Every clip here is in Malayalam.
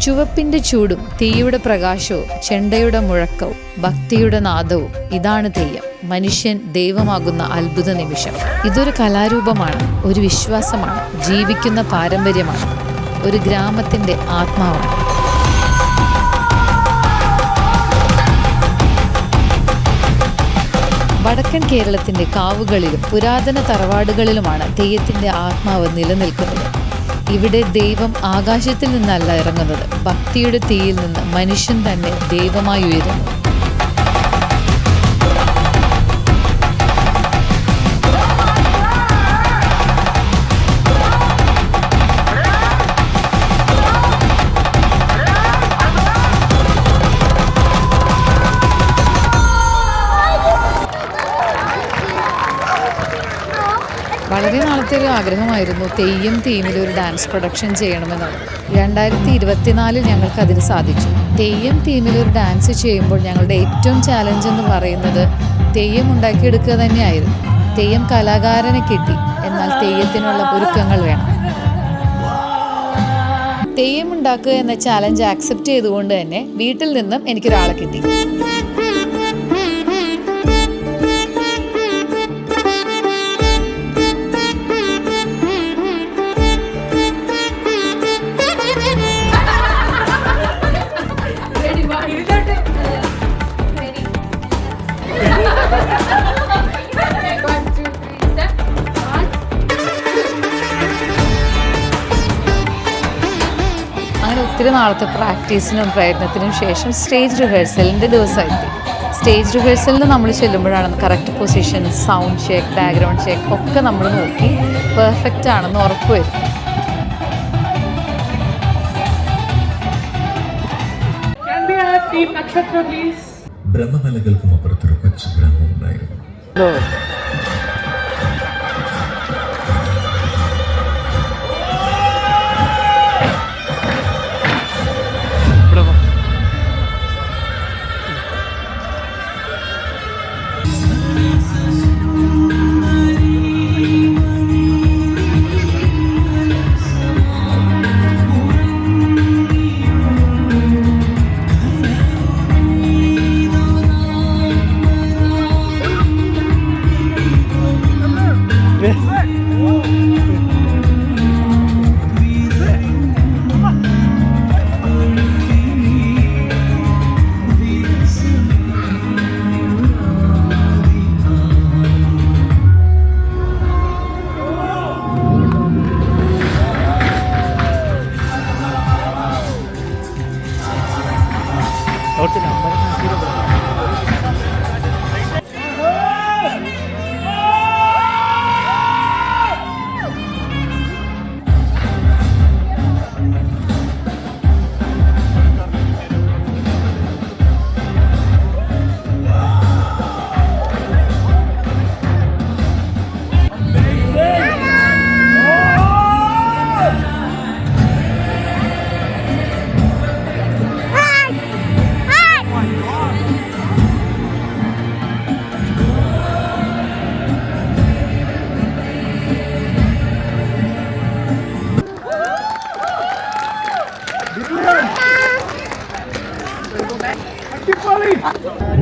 ചുവപ്പിൻ്റെ ചൂടും തീയുടെ പ്രകാശവും ചെണ്ടയുടെ മുഴക്കവും ഭക്തിയുടെ നാദവും ഇതാണ് തെയ്യം. മനുഷ്യൻ ദൈവമാകുന്ന അത്ഭുത നിമിഷം. ഇതൊരു കലാരൂപമാണ്, ഒരു വിശ്വാസമാണ്, ജീവിക്കുന്ന പാരമ്പര്യമാണ്, ഒരു ഗ്രാമത്തിൻ്റെ ആത്മാവാണ്. വടക്കൻ കേരളത്തിൻ്റെ കാവുകളിലും പുരാതന തറവാടുകളിലുമാണ് തെയ്യത്തിൻ്റെ ആത്മാവ് നിലനിൽക്കുന്നത്. ഇവിടെ ദൈവം ആകാശത്തിൽ നിന്നല്ല ഇറങ്ങുന്നത്, ഭക്തിയുടെ തീയിൽ നിന്ന് മനുഷ്യൻ തന്നെ ദൈവമായി ഉയരുന്നു. വളരെ നാളത്തെ ഒരു ആഗ്രഹമായിരുന്നു തെയ്യം തീമിലൊരു ഡാൻസ് പ്രൊഡക്ഷൻ ചെയ്യണമെന്നുള്ളത്. 2024 ഞങ്ങൾക്ക് അതിന് സാധിച്ചു. തെയ്യം തീമിലൊരു ഡാൻസ് ചെയ്യുമ്പോൾ ഞങ്ങളുടെ ഏറ്റവും ചാലഞ്ച് എന്ന് പറയുന്നത് തെയ്യം ഉണ്ടാക്കിയെടുക്കുക തന്നെയായിരുന്നു. തെയ്യം കലാകാരനെ കിട്ടി, എന്നാൽ തെയ്യത്തിനുള്ള ഒരുക്കങ്ങൾ വേണം. തെയ്യം ഉണ്ടാക്കുക എന്ന ചാലഞ്ച് ആക്സെപ്റ്റ് ചെയ്തുകൊണ്ട് തന്നെ വീട്ടിൽ നിന്നും എനിക്കൊരാളെ കിട്ടി. അങ്ങനെ ഒത്തിരി നാളത്തെ പ്രാക്ടീസിനും പ്രയത്നത്തിനും ശേഷം സ്റ്റേജ് റിഹേഴ്സലിൻ്റെ ദിവസമെത്തി. സ്റ്റേജ് റിഹേഴ്സലിന് നമ്മൾ ചെല്ലുമ്പോഴാണ് correct position, sound check, background check ഒക്കെ നമ്മൾ നോക്കി പെർഫെക്റ്റ് ആണെന്ന് ഉറപ്പുവരുത്തും. ബ്രഹ്മമലകൾക്കും അപ്പുറത്തൊരു കൊച്ചു ഗ്രാമം ഉണ്ടായിരുന്നു.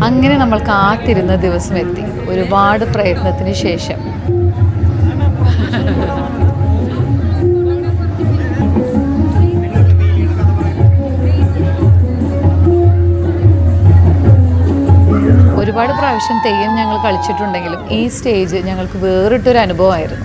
അങ്ങനെ നമ്മൾ കാത്തിരുന്ന ദിവസം എത്തി. ഒരുപാട് പ്രയത്നത്തിന് ശേഷം ഒരുപാട് പ്രാവശ്യം തെയ്യം ഞങ്ങൾ കളിച്ചിട്ടുണ്ടെങ്കിലും ഈ സ്റ്റേജ് ഞങ്ങൾക്ക് വേറിട്ടൊരു അനുഭവമായിരുന്നു.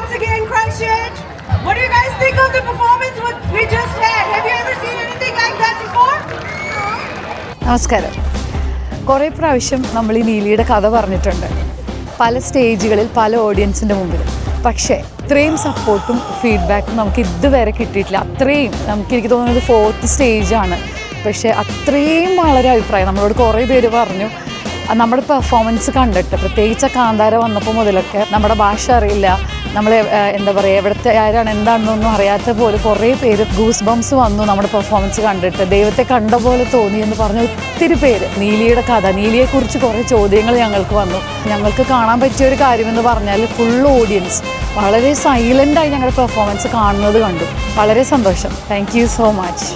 once again, Christchurch. What do you guys think of the performance what we just had? Have you ever seen anything like that before? നമസ്കാരം. കുറേ പ്രാവശ്യം നമ്മൾ ഈ നീലിയുടെ കഥ പറഞ്ഞിട്ടുണ്ട്, പല സ്റ്റേജുകളിൽ പല ഓഡിയൻസിൻ്റെ മുമ്പിൽ. പക്ഷേ ഇത്രയും സപ്പോർട്ടും ഫീഡ്ബാക്കും നമുക്ക് ഇതുവരെ കിട്ടിയിട്ടില്ല. അത്രയും എനിക്ക് തോന്നുന്നത് 4th സ്റ്റേജാണ്. പക്ഷേ അത്രയും വളരെ അഭിപ്രായം നമ്മളോട് കുറേ പേര് പറഞ്ഞു. നമ്മുടെ പെർഫോമൻസ് കണ്ടിട്ട്, പ്രത്യേകിച്ച് കാന്താര വന്നപ്പോൾ മുതലൊക്കെ നമ്മുടെ ഭാഷ അറിയില്ല, നമ്മൾ എന്താ പറയുക, എവിടുത്തെ ആരാണ് എന്താണെന്നൊന്നും അറിയാത്ത പോലെ കുറേ പേര് ഗൂസ് ബംസ് വന്നു നമ്മുടെ പെർഫോമൻസ് കണ്ടിട്ട്. ദൈവത്തെ കണ്ട പോലെ തോന്നി എന്ന് പറഞ്ഞ ഒത്തിരി പേര്. നീലിയുടെ കഥ, നീലിയെക്കുറിച്ച് കുറേ ചോദ്യങ്ങൾ ഞങ്ങൾക്ക് വന്നു. ഞങ്ങൾക്ക് കാണാൻ പറ്റിയൊരു കാര്യമെന്ന് പറഞ്ഞാൽ ഫുൾ ഓഡിയൻസ് വളരെ സൈലൻ്റായി ഞങ്ങളുടെ പെർഫോമൻസ് കാണുന്നത് കണ്ടു. വളരെ സന്തോഷം. Thank you so much.